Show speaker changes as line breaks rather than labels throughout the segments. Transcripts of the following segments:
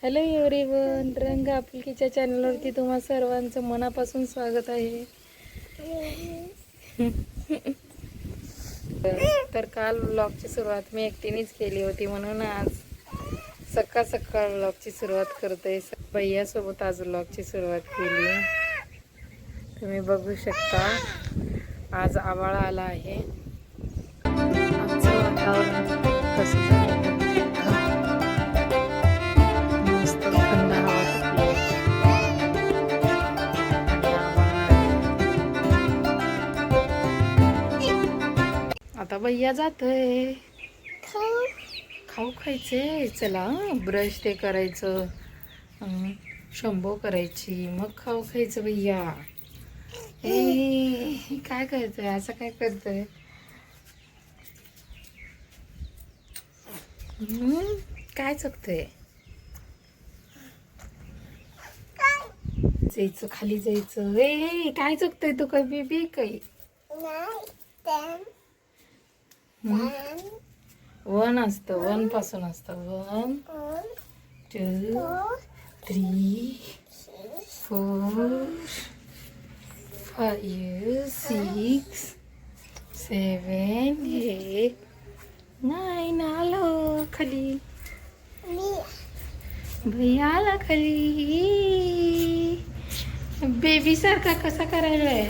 Hello everyone, रंग आपुलकीच्या चॅनलवरती तुम्हा सर्वांचं मनापासून स्वागत आहे. तर काल व्लॉगची सुरुवात मी एकटीनेच केली होती, म्हणून आज सकाळ सकाळ व्लॉगची सुरुवात करते. भैयासोबत आज व्लॉगची सुरुवात केली. तुम्ही बघू शकता आज आभाळ आला आहे. आजचं वातावरण कसं झालं मस्त थंड हवा सुटली आणि आभाळ आता भैया जातोय. खाऊ खायचे. चला ब्रश ते करायचं, शंभो करायची, मग खाऊ खायचं. भैया ए काय करतोय, असं काय करतोय? काय चुकतंय? जायचं खाली जायचं. ए काय चुकतंय तू? काय बेबी काही वन असतं, वन पासून असतं. 1 2 3 4 5 6 7 8 9 आलो खाली. भैया आला खाली. बेबी सारखा कसा करायलाय?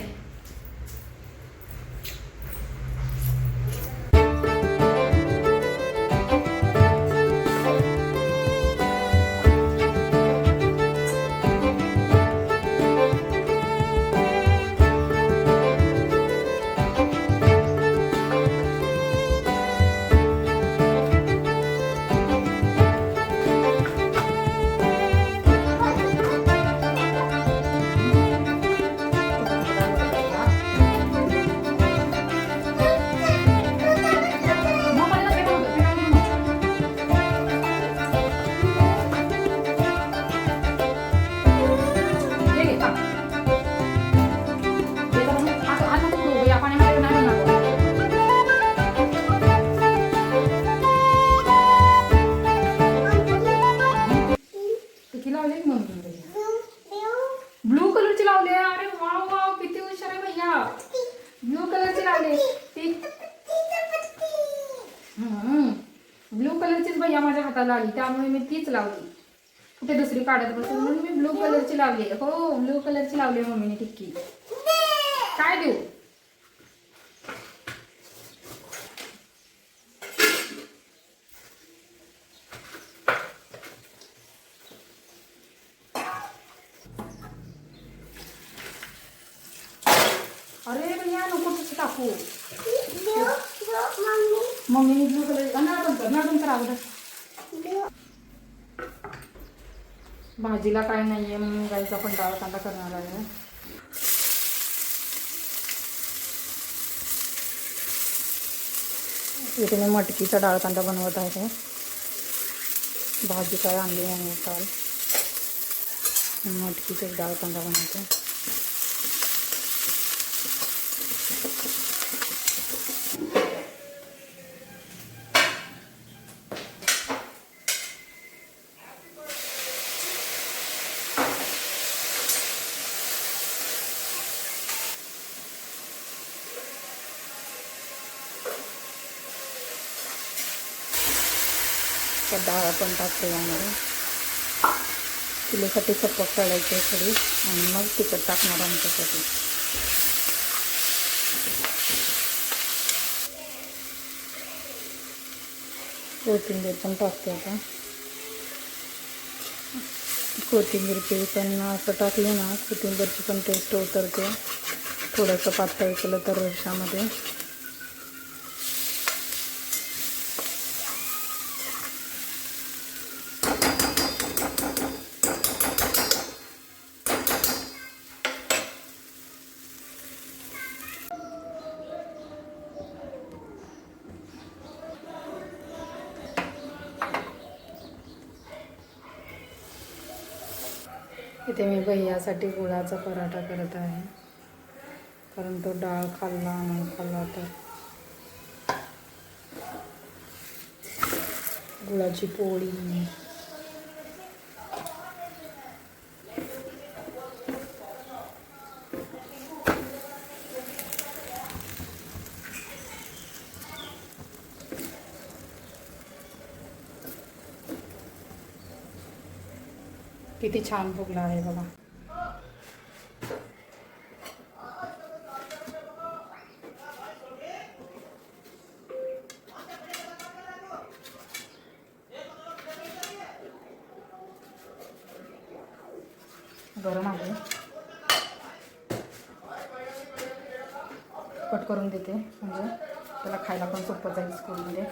ब्लू कलरची लावले. अरे वाव वाव, किती हुशार आहे भैया. ब्लू कलरची लावले. ब्लू कलरचीच भैया माझ्या हाताला आली, त्यामुळे मी तीच लावली. कुठे दुसरी काढत बसून म्हणून मी ब्लू कलरची लावली. हो, ब्लू कलरची लावली मम्मीने टिक्की. काय देऊ? अरे भैया नको तसं टाकू. मम्मीने ब्लू कलर मॅडम कर अगोदर. भाजीला काय नाहीये म्हणून गाईचा पण डाळ कांदा करणार आहे. इथे मी मटकीचा डाळ कांदा बनवत आहे. भाजी काय आणली नाही काल, मटकीचा डाळ कांदा बनवते. डाळ पण टाकते यामध्ये. चुलीसाठी सपक काढायची थोडी आणि मग तिखट टाकणार आमच्यासाठी. कोथिंबीर पण टाकते आता. कोथिंबीर पण असं टाकली ना, कोथिंबीरची पण टेस्ट उतरते. थोडंसं पातळ केलं तर रश्श्यामध्ये. इथे मी भैयासाठी गुळाचा पराठा करत आहे, कारण तो डाळ खाल्ला नाही खाल्ला तर गुळाची पोळी. किती छान फुगला आहे बघा. गरम आहे, कट करून देते म्हणजे त्याला खायला पण सोपं जाईल स्कूलमध्ये.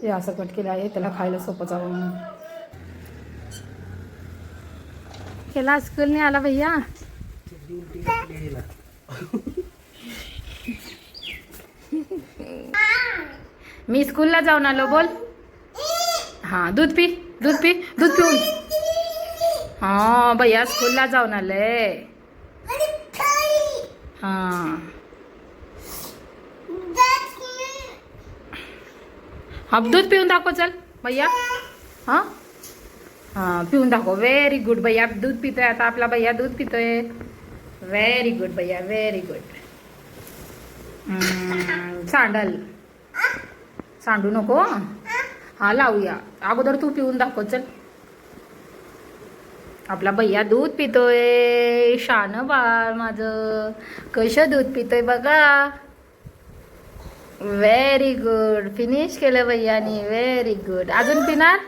हे असं कट केलं आहे त्याला खायला सोपं जावं म्हणून. केला स्कूल नाही आला भैया. मी स्कूलला जाऊन आलो. बोल. हां दूध पी, दूध पी, दूध पिऊन. हां भैया स्कूलला जाऊन आले. हां अब दूध पिऊन दाखव चल भैया. हां हां पिऊन दाखव. व्हेरी गुड भैया दूध पितोय आता. आपला भैया दूध पितोय. व्हेरी गुड भैया, व्हेरी गुड. सांडल सांडू नको. हा लावूया. अगोदर तू पिऊन दाखव चल. आपला भैया दूध पितोय. शान बाळ माझं कसं दूध पितोय बघा. Very good. फिनिश केलं भैयानी. Very good. अजून पिणार?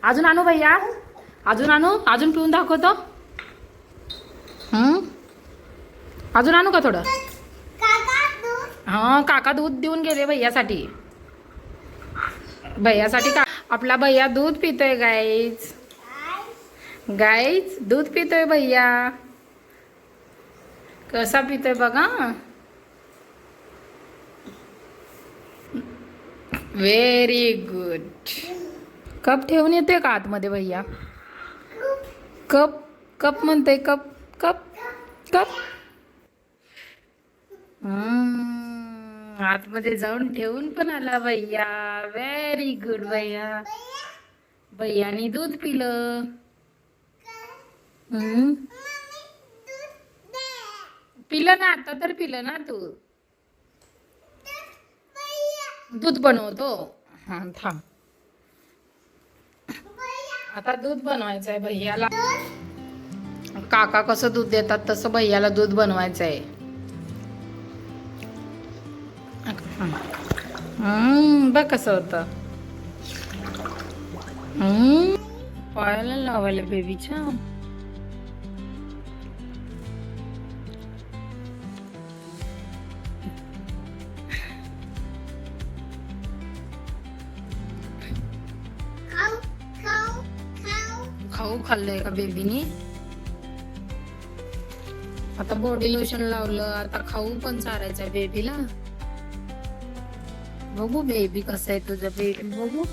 अजून आणू भैया? अजून आणू? अजून पिऊन दाखवतो. अजून आणू का थोडं? हां काका दूध देऊन गेले भैयासाठी. भैयासाठी का आपला भैया दूध पितोय गाईज. गाईज दूध पितोय भैया. कसा पितोय बघा. Very good. कप ठेवून येतोय का आतमध्ये भैया? कप कप म्हणतोय. Cup cup cup. आतमध्ये जाऊन ठेवून पण आला भैया. व्हेरी गुड भैया. भैयानी दूध पिलं. पिलं ना आता तर पिलं ना तू. दूध बनवतो. हा थांब. आता दूध बनवायचं आहे भैयाला. काका कसं दूध देतात तसं भैयाला दूध बनवायचं आहे. बघ कसं होतं. पायाला लावायला बेबीच्या. खाऊ खाल्लंय का बेबीनी? आता बॉडी लोशन लावलं. आता खाऊ पण चारायचं बेबीला. बघू बेबी कसं आहे तुझं. बेबी बघू.